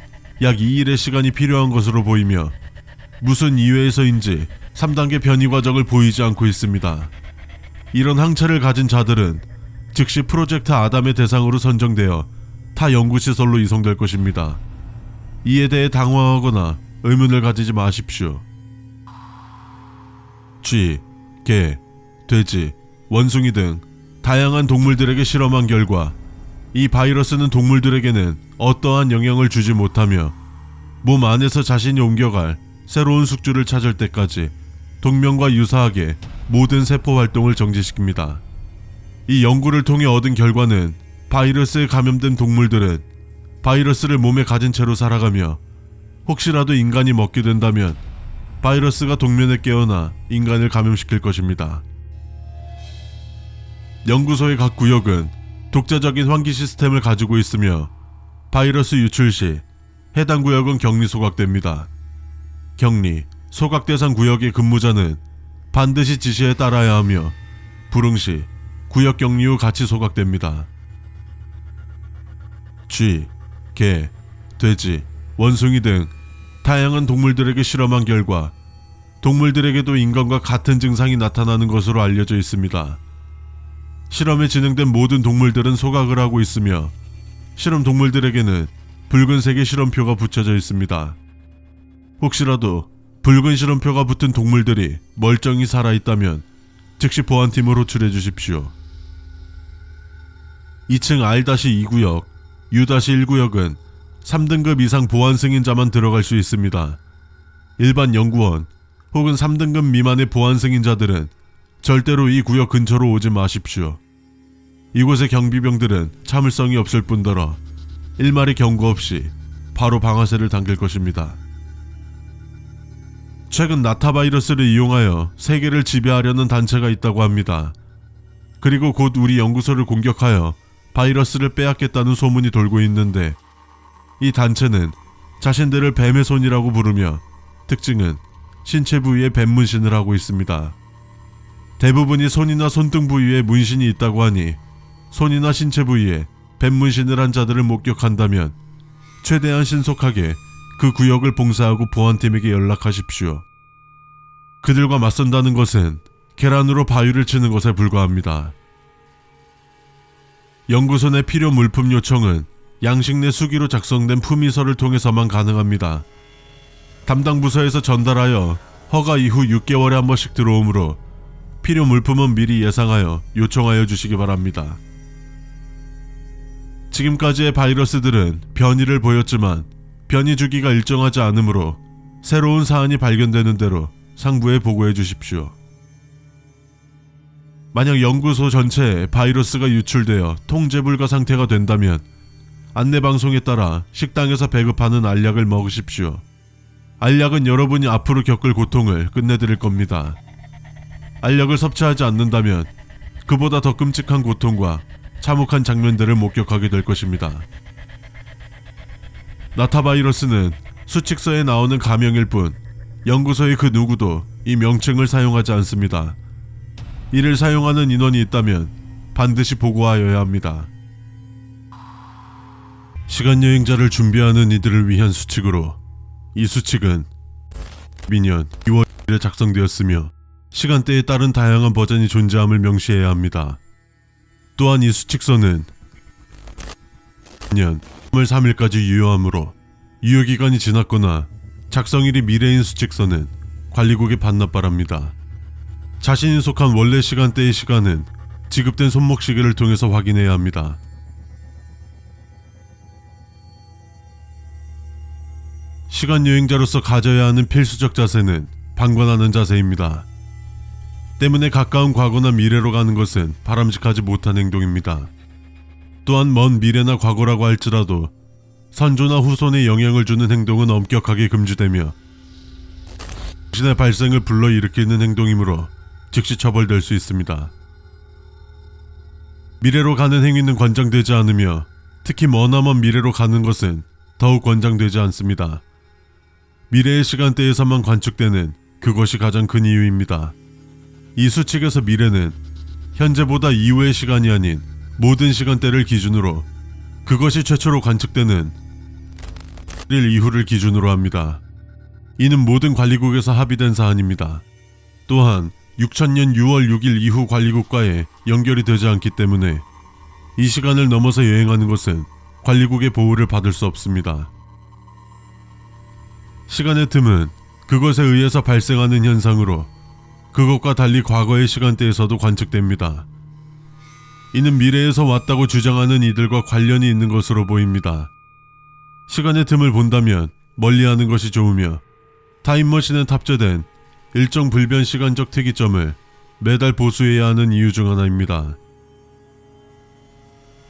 [SPEAKER 1] 약 2일의 시간이 필요한 것으로 보이며 무슨 이유에서인지 3단계 변이 과정을 보이지 않고 있습니다. 이런 항체를 가진 자들은 즉시 프로젝트 아담의 대상으로 선정되어 타 연구시설로 이송될 것입니다. 이에 대해 당황하거나 의문을 가지지 마십시오. 쥐, 개, 돼지, 원숭이 등 다양한 동물들에게 실험한 결과 이 바이러스는 동물들에게는 어떠한 영향을 주지 못하며 몸 안에서 자신이 옮겨갈 새로운 숙주를 찾을 때까지 동명과 유사하게 모든 세포 활동을 정지시킵니다. 이 연구를 통해 얻은 결과는 바이러스에 감염된 동물들은 바이러스를 몸에 가진 채로 살아가며 혹시라도 인간이 먹게 된다면 바이러스가 동면에 깨어나 인간을 감염시킬 것입니다. 연구소의 각 구역은 독자적인 환기 시스템을 가지고 있으며 바이러스 유출 시 해당 구역은 격리 소각됩니다. 격리, 소각 대상 구역의 근무자는 반드시 지시에 따라야 하며 불응 시 구역 격리 후 같이 소각됩니다. 쥐, 개, 돼지, 원숭이 등 다양한 동물들에게 실험한 결과 동물들에게도 인간과 같은 증상이 나타나는 것으로 알려져 있습니다. 실험에 진행된 모든 동물들은 소각을 하고 있으며 실험 동물들에게는 붉은색의 실험표가 붙여져 있습니다. 혹시라도 붉은 실험표가 붙은 동물들이 멀쩡히 살아있다면 즉시 보안팀을 호출해 주십시오. 2층 R-2구역, U-1구역은 3등급 이상 보안 승인자만 들어갈 수 있습니다. 일반 연구원 혹은 3등급 미만의 보안 승인자들은 절대로 이 구역 근처로 오지 마십시오. 이곳의 경비병들은 참을성이 없을 뿐더러 일말의 경고 없이 바로 방아쇠를 당길 것입니다. 최근 나타 바이러스를 이용하여 세계를 지배하려는 단체가 있다고 합니다. 그리고 곧 우리 연구소를 공격하여 바이러스를 빼앗겠다는 소문이 돌고 있는데 이 단체는 자신들을 뱀의 손이라고 부르며 특징은 신체 부위에 뱀 문신을 하고 있습니다. 대부분이 손이나 손등 부위에 문신이 있다고 하니 손이나 신체 부위에 뱀 문신을 한 자들을 목격한다면 최대한 신속하게 그 구역을 봉쇄하고 보안팀에게 연락하십시오. 그들과 맞선다는 것은 계란으로 바위를 치는 것에 불과합니다. 연구소 내 필요 물품 요청은 양식 내 수기로 작성된 품위서를 통해서만 가능합니다. 담당 부서에서 전달하여 허가 이후 6개월에 한 번씩 들어오므로 필요 물품은 미리 예상하여 요청하여 주시기 바랍니다. 지금까지의 바이러스들은 변이를 보였지만 변이 주기가 일정하지 않으므로 새로운 사안이 발견되는 대로 상부에 보고해 주십시오. 만약 연구소 전체에 바이러스가 유출되어 통제 불가 상태가 된다면 안내방송에 따라 식당에서 배급하는 알약을 먹으십시오. 알약은 여러분이 앞으로 겪을 고통을 끝내드릴 겁니다. 알약을 섭취하지 않는다면 그보다 더 끔찍한 고통과 참혹한 장면들을 목격하게 될 것입니다. 나타 바이러스는 수칙서에 나오는 가명일 뿐 연구소의 그 누구도 이 명칭을 사용하지 않습니다. 이를 사용하는 인원이 있다면 반드시 보고하여야 합니다. 시간여행자를 준비하는 이들을 위한 수칙으로 이 수칙은 미년 2월에 작성되었으며 시간대에 따른 다양한 버전이 존재함을 명시해야 합니다. 또한 이 수칙서는 년 3월 3일까지 유효하므로 유효기간이 지났거나 작성일이 미래인 수칙서는 관리국에 반납 바랍니다. 자신이 속한 원래 시간대의 시간은 지급된 손목시계를 통해서 확인해야 합니다. 시간여행자로서 가져야 하는 필수적 자세는 방관하는 자세입니다. 때문에 가까운 과거나 미래로 가는 것은 바람직하지 못한 행동입니다. 또한 먼 미래나 과거라고 할지라도 선조나 후손에 영향을 주는 행동은 엄격하게 금지되며 당신의 발생을 불러일으키는 행동이므로 즉시 처벌될 수 있습니다. 미래로 가는 행위는 권장되지 않으며 특히 머나먼 미래로 가는 것은 더욱 권장되지 않습니다. 미래의 시간대에서만 관측되는 그것이 가장 큰 이유입니다. 이 수칙에서 미래는 현재보다 이후의 시간이 아닌 모든 시간대를 기준으로 그것이 최초로 관측되는 1일 이후를 기준으로 합니다. 이는 모든 관리국에서 합의된 사안입니다. 또한 6000년 6월 6일 이후 관리국과의 연결이 되지 않기 때문에 이 시간을 넘어서 여행하는 것은 관리국의 보호를 받을 수 없습니다. 시간의 틈은 그것에 의해서 발생하는 현상으로 그것과 달리 과거의 시간대에서도 관측됩니다. 이는 미래에서 왔다고 주장하는 이들과 관련이 있는 것으로 보입니다. 시간의 틈을 본다면 멀리하는 것이 좋으며 타임머신에 탑재된 일정 불변 시간적 특이점을 매달 보수해야 하는 이유 중 하나입니다.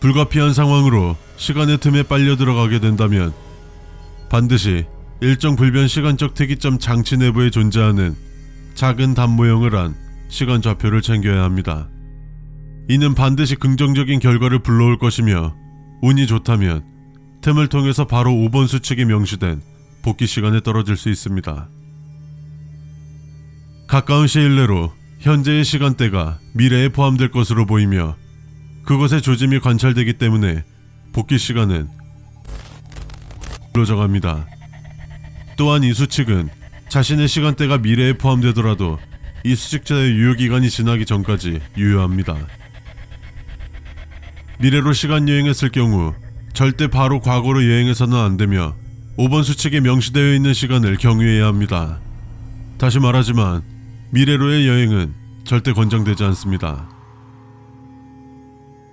[SPEAKER 1] 불가피한 상황으로 시간의 틈에 빨려 들어가게 된다면 반드시 일정 불변 시간적 특이점 장치 내부에 존재하는 작은 단 모형을 한 시간 좌표를 챙겨야 합니다. 이는 반드시 긍정적인 결과를 불러올 것이며 운이 좋다면 틈을 통해서 바로 5번 수칙이 명시된 복귀 시간에 떨어질 수 있습니다. 가까운 시일 내로 현재의 시간대가 미래에 포함될 것으로 보이며 그것의 조짐이 관찰되기 때문에 복귀 시간은 정합니다. 또한 이 수칙은 자신의 시간대가 미래에 포함되더라도 이 수칙자의 유효기간이 지나기 전까지 유효합니다. 미래로 시간 여행했을 경우 절대 바로 과거로 여행해서는 안되며 5번 수칙에 명시되어 있는 시간을 경유해야 합니다. 다시 말하지만 미래로의 여행은 절대 권장되지 않습니다.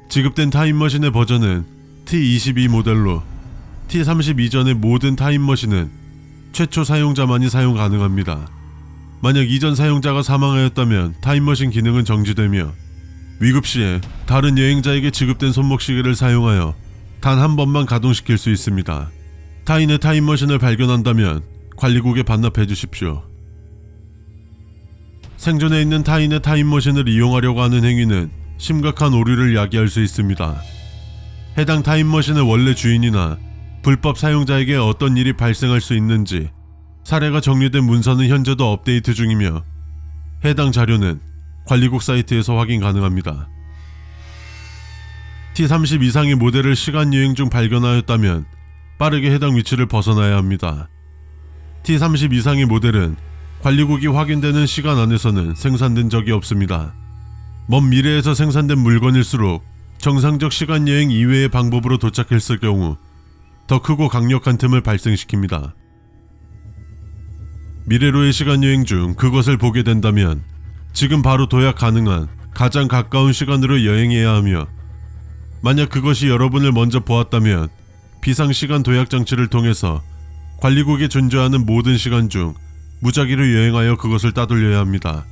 [SPEAKER 1] 지급된 타임머신의 버전은 T22 모델로 T30 이전의 모든 타임머신은 최초 사용자만이 사용 가능합니다. 만약 이전 사용자가 사망하였다면 타임머신 기능은 정지되며 위급 시에 다른 여행자에게 지급된 손목시계를 사용하여 단 한 번만 가동시킬 수 있습니다. 타인의 타임머신을 발견한다면 관리국에 반납해 주십시오. 생존해 있는 타인의 타임머신을 이용하려고 하는 행위는 심각한 오류를 야기할 수 있습니다. 해당 타임머신의 원래 주인이나 불법 사용자에게 어떤 일이 발생할 수 있는지 사례가 정리된 문서는 현재도 업데이트 중이며 해당 자료는 관리국 사이트에서 확인 가능합니다. T30 이상의 모델을 시간여행 중 발견하였다면 빠르게 해당 위치를 벗어나야 합니다. T30 이상의 모델은 관리국이 확인되는 시간 안에서는 생산된 적이 없습니다. 먼 미래에서 생산된 물건일수록 정상적 시간여행 이외의 방법으로 도착했을 경우 더 크고 강력한 틈을 발생시킵니다. 미래로의 시간여행 중 그것을 보게 된다면 지금 바로 도약 가능한 가장 가까운 시간으로 여행해야 하며 만약 그것이 여러분을 먼저 보았다면 비상시간 도약 장치를 통해서 관리국에 존재하는 모든 시간 중 무작위로 여행하여 그것을 따돌려야 합니다.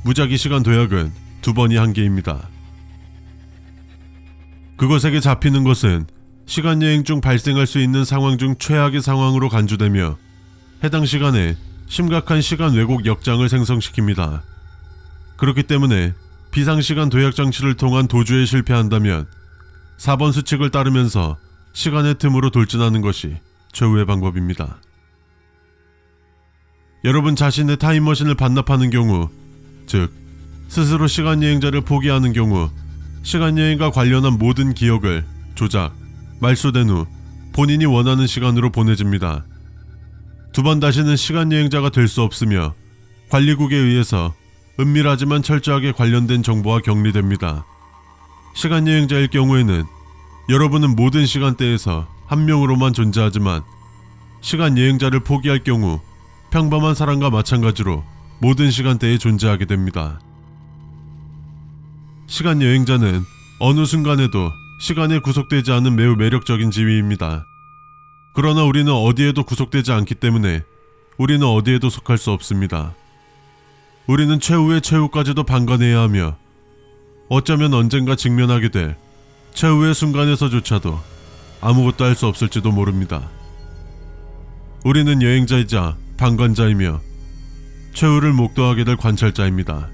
[SPEAKER 1] 무작위 시간 도약은 2번이 한계입니다. 그것에게 잡히는 것은 시간여행 중 발생할 수 있는 상황 중 최악의 상황으로 간주되며 해당 시간에 심각한 시간 왜곡 역장을 생성시킵니다. 그렇기 때문에 비상시간 도약 장치를 통한 도주에 실패한다면 4번 수칙을 따르면서 시간의 틈으로 돌진하는 것이 최후의 방법입니다. 여러분 자신의 타임머신을 반납하는 경우, 즉 스스로 시간여행자를 포기하는 경우 시간여행과 관련한 모든 기억을 조작, 말소된 후 본인이 원하는 시간으로 보내집니다. 2번 다시는 시간여행자가 될 수 없으며 관리국에 의해서 은밀하지만 철저하게 관련된 정보와 격리됩니다. 시간여행자일 경우에는 여러분은 모든 시간대에서 한 명으로만 존재하지만 시간여행자를 포기할 경우 평범한 사람과 마찬가지로 모든 시간대에 존재하게 됩니다. 시간여행자는 어느 순간에도 시간에 구속되지 않은 매우 매력적인 지위입니다. 그러나 우리는 어디에도 구속되지 않기 때문에 우리는 어디에도 속할 수 없습니다. 우리는 최후의 최후까지도 방관해야 하며 어쩌면 언젠가 직면하게 될 최후의 순간에서조차도 아무것도 할 수 없을지도 모릅니다. 우리는 여행자이자 방관자이며 최후를 목도하게 될 관찰자입니다.